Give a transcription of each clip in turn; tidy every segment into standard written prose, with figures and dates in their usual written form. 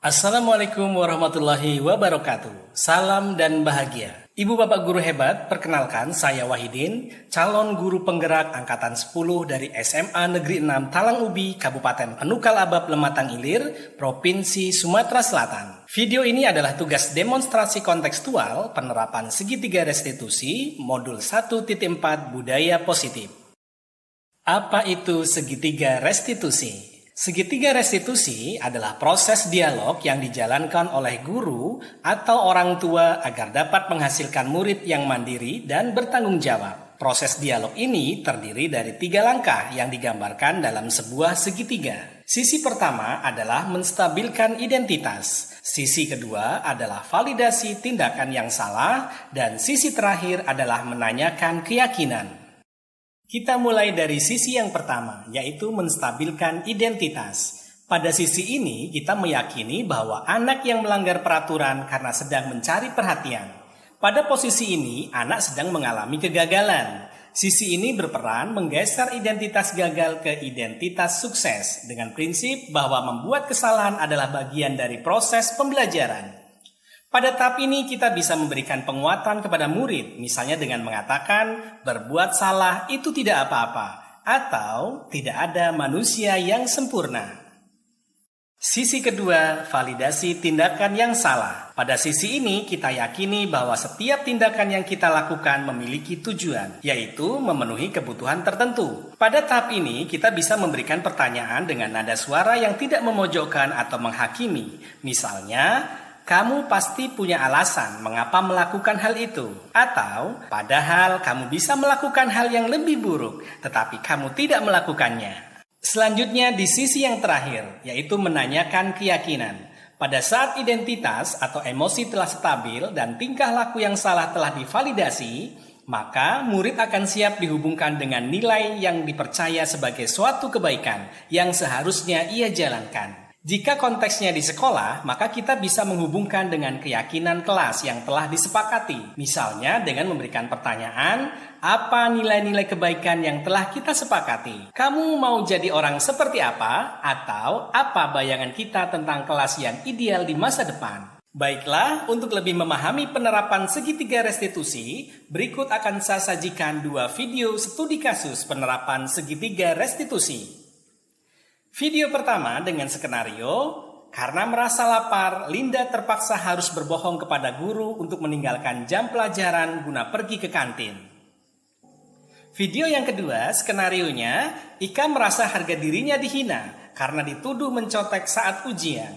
Assalamualaikum warahmatullahi wabarakatuh. Salam dan bahagia. Ibu bapak guru hebat, perkenalkan saya Wahidin, calon guru penggerak angkatan 10 dari SMA Negeri 6 Talang Ubi, Kabupaten Penukal Abab Lematang Ilir, Provinsi Sumatera Selatan. Video ini adalah tugas demonstrasi kontekstual penerapan segitiga restitusi modul 1.4 budaya positif. Apa itu segitiga restitusi? Segitiga restitusi adalah proses dialog yang dijalankan oleh guru atau orang tua agar dapat menghasilkan murid yang mandiri dan bertanggung jawab. Proses dialog ini terdiri dari 3 langkah yang digambarkan dalam sebuah segitiga. Sisi pertama adalah menstabilkan identitas. Sisi kedua adalah validasi tindakan yang salah. Dan sisi terakhir adalah menanyakan keyakinan. Kita mulai dari sisi yang pertama, yaitu menstabilkan identitas. Pada sisi ini, kita meyakini bahwa anak yang melanggar peraturan karena sedang mencari perhatian. Pada posisi ini, anak sedang mengalami kegagalan. Sisi ini berperan menggeser identitas gagal ke identitas sukses dengan prinsip bahwa membuat kesalahan adalah bagian dari proses pembelajaran. Pada tahap ini kita bisa memberikan penguatan kepada murid, misalnya dengan mengatakan berbuat salah itu tidak apa-apa, atau tidak ada manusia yang sempurna. Sisi kedua, validasi tindakan yang salah. Pada sisi ini kita yakini bahwa setiap tindakan yang kita lakukan memiliki tujuan, yaitu memenuhi kebutuhan tertentu. Pada tahap ini kita bisa memberikan pertanyaan dengan nada suara yang tidak memojokkan atau menghakimi. Misalnya, kamu pasti punya alasan mengapa melakukan hal itu. Atau, padahal kamu bisa melakukan hal yang lebih buruk, tetapi kamu tidak melakukannya. Selanjutnya di sisi yang terakhir, yaitu menanyakan keyakinan. Pada saat identitas atau emosi telah stabil dan tingkah laku yang salah telah divalidasi, maka murid akan siap dihubungkan dengan nilai yang dipercaya sebagai suatu kebaikan yang seharusnya ia jalankan. Jika konteksnya di sekolah, maka kita bisa menghubungkan dengan keyakinan kelas yang telah disepakati. Misalnya dengan memberikan pertanyaan, apa nilai-nilai kebaikan yang telah kita sepakati? Kamu mau jadi orang seperti apa? Atau apa bayangan kita tentang kelas yang ideal di masa depan? Baiklah, untuk lebih memahami penerapan segitiga restitusi, berikut akan saya sajikan 2 video studi kasus penerapan segitiga restitusi. Video pertama dengan skenario, karena merasa lapar, Linda terpaksa harus berbohong kepada guru untuk meninggalkan jam pelajaran guna pergi ke kantin. Video yang kedua, skenarionya, Ika merasa harga dirinya dihina karena dituduh mencontek saat ujian.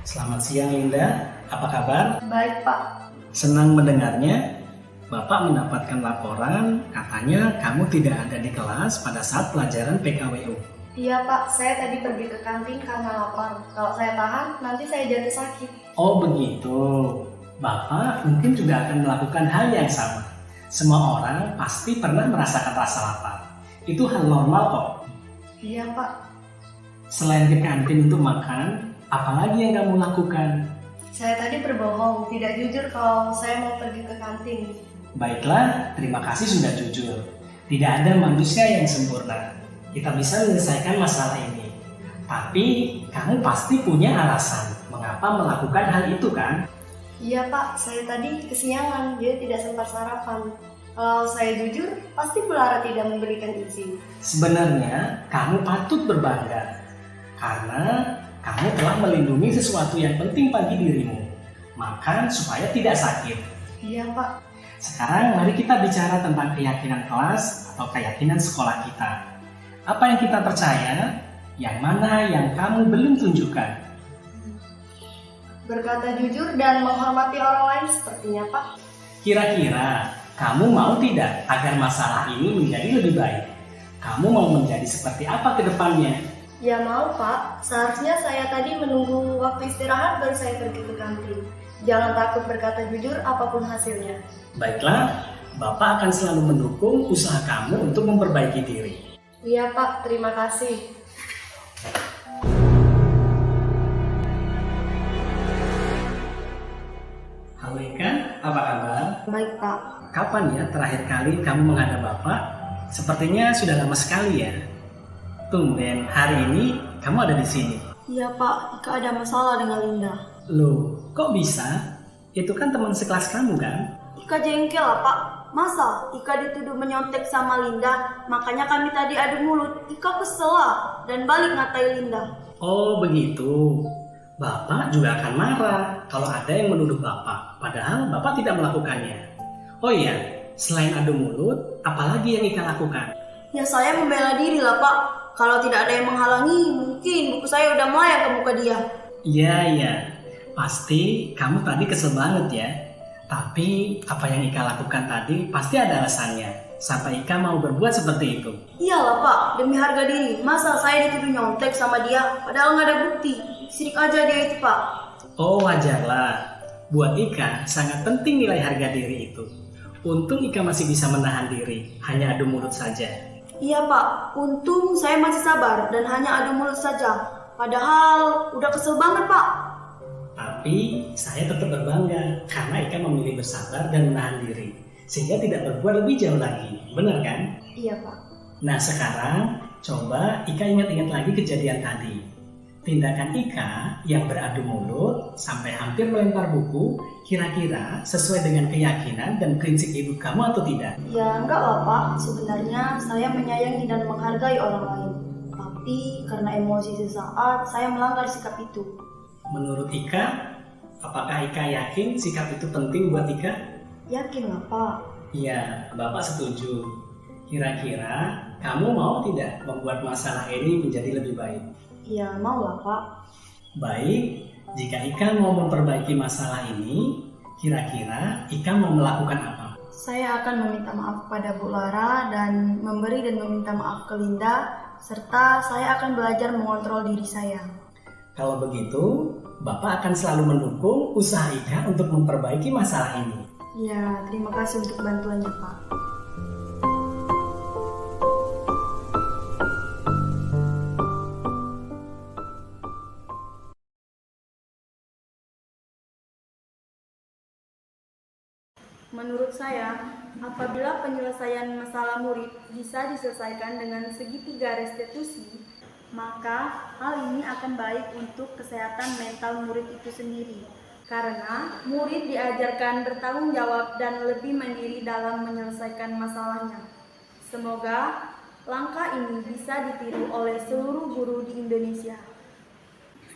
Selamat siang Linda, apa kabar? Baik Pak. Senang mendengarnya. Bapak mendapatkan laporan, katanya kamu tidak ada di kelas pada saat pelajaran PKWU. Iya Pak, saya tadi pergi ke kantin karena lapar. Kalau saya tahan, nanti saya jatuh sakit. Oh begitu. Bapak mungkin juga akan melakukan hal yang sama. Semua orang pasti pernah merasakan rasa lapar. Itu hal normal kok. Iya Pak. Selain ke kantin untuk makan, apalagi yang kamu lakukan? Saya tadi berbohong, tidak jujur kalau saya mau pergi ke kantin. Baiklah, terima kasih sudah jujur. Tidak ada manusia yang sempurna. Kita bisa menyelesaikan masalah ini. Tapi, kamu pasti punya alasan mengapa melakukan hal itu kan? Iya Pak, saya tadi kesiangan, dia tidak sempat sarapan. Kalau saya jujur, pasti Bu Lara tidak memberikan izin. Sebenarnya, kamu patut berbangga. Karena kamu telah melindungi sesuatu yang penting bagi dirimu. Makan supaya tidak sakit. Iya Pak. Sekarang mari kita bicara tentang keyakinan kelas atau keyakinan sekolah kita. Apa yang kita percaya, yang mana yang kamu belum tunjukkan? Berkata jujur dan menghormati orang lain sepertinya Pak. Kira-kira kamu mau tidak agar masalah ini menjadi lebih baik? Kamu mau menjadi seperti apa ke depannya? Ya mau Pak, seharusnya saya tadi menunggu waktu istirahat baru saya pergi ke kantin. Jangan takut berkata jujur apapun hasilnya. Baiklah, Bapak akan selalu mendukung usaha kamu untuk memperbaiki diri. Iya Pak, terima kasih. Halo Ika, apa kabar? Baik Pak. Kapan ya terakhir kali kamu menghadap Bapak? Sepertinya sudah lama sekali ya. tumben hari ini kamu ada di sini. Iya Pak, Ika ada masalah dengan Linda. Loh, kok bisa? Itu kan teman sekelas kamu kan? Ika jengkel lah Pak. Masa Ika dituduh menyontek sama Linda, makanya kami tadi adu mulut. Ika kesel lah dan balik ngatain Linda. Oh begitu. Bapak juga akan marah kalau ada yang menuduh Bapak, padahal Bapak tidak melakukannya. Oh iya, selain adu mulut, apalagi yang Ika lakukan? Ya saya membela diri lah Pak. Kalau tidak ada yang menghalangi, mungkin buku saya udah melayang ke muka dia. Iya. Pasti kamu tadi kesel banget ya. Tapi apa yang Ika lakukan tadi pasti ada alasannya. Sampai Ika mau berbuat seperti itu. Iyalah Pak, demi harga diri. Masa saya dituduh nyontek sama dia, padahal nggak ada bukti. Sirik aja dia itu Pak. Oh wajarlah. Buat Ika sangat penting nilai harga diri itu. Untung Ika masih bisa menahan diri, hanya adu mulut saja. Iya Pak, untung saya masih sabar dan hanya adu mulut saja. Padahal udah kesel banget Pak. Tapi saya tetap berbangga karena Ika memilih bersabar dan menahan diri. Sehingga tidak berbuat lebih jauh lagi. Benar kan? Iya Pak. Nah sekarang coba Ika ingat-ingat lagi kejadian tadi. Tindakan Ika yang beradu mulut sampai hampir melempar buku kira-kira sesuai dengan keyakinan dan prinsip hidup kamu atau tidak? Ya enggak lah Pak, sebenarnya saya menyayangi dan menghargai orang lain. Tapi karena emosi sesaat, saya melanggar sikap itu. Menurut Ika, apakah Ika yakin sikap itu penting buat Ika? Yakin lah Pak. Iya, Bapak setuju. Kira-kira kamu mau tidak membuat masalah ini menjadi lebih baik? Ya mau lah Pak. Baik, jika Ika mau memperbaiki masalah ini, kira-kira Ika mau melakukan apa? Saya akan meminta maaf pada Bu Lara dan memberi dan meminta maaf ke Linda, serta saya akan belajar mengontrol diri saya. Kalau begitu, Bapak akan selalu mendukung usaha Ika untuk memperbaiki masalah ini. Ya, terima kasih untuk bantuannya Pak. Menurut saya, apabila penyelesaian masalah murid bisa diselesaikan dengan segitiga restitusi, maka hal ini akan baik untuk kesehatan mental murid itu sendiri. Karena murid diajarkan bertanggung jawab dan lebih mandiri dalam menyelesaikan masalahnya. Semoga langkah ini bisa ditiru oleh seluruh guru di Indonesia.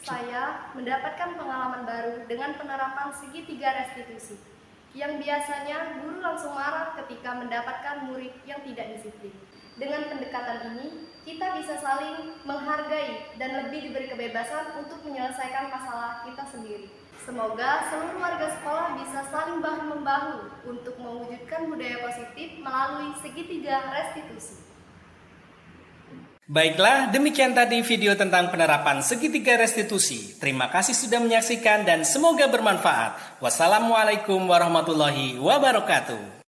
Saya mendapatkan pengalaman baru dengan penerapan segitiga restitusi. Yang biasanya guru langsung marah ketika mendapatkan murid yang tidak disiplin. Dengan pendekatan ini, kita bisa saling menghargai dan lebih diberi kebebasan untuk menyelesaikan masalah kita sendiri. Semoga seluruh warga sekolah bisa saling bahu-membahu untuk mewujudkan budaya positif melalui segitiga restitusi. Baiklah, demikian tadi video tentang penerapan segitiga restitusi. Terima kasih sudah menyaksikan dan semoga bermanfaat. Wassalamualaikum warahmatullahi wabarakatuh.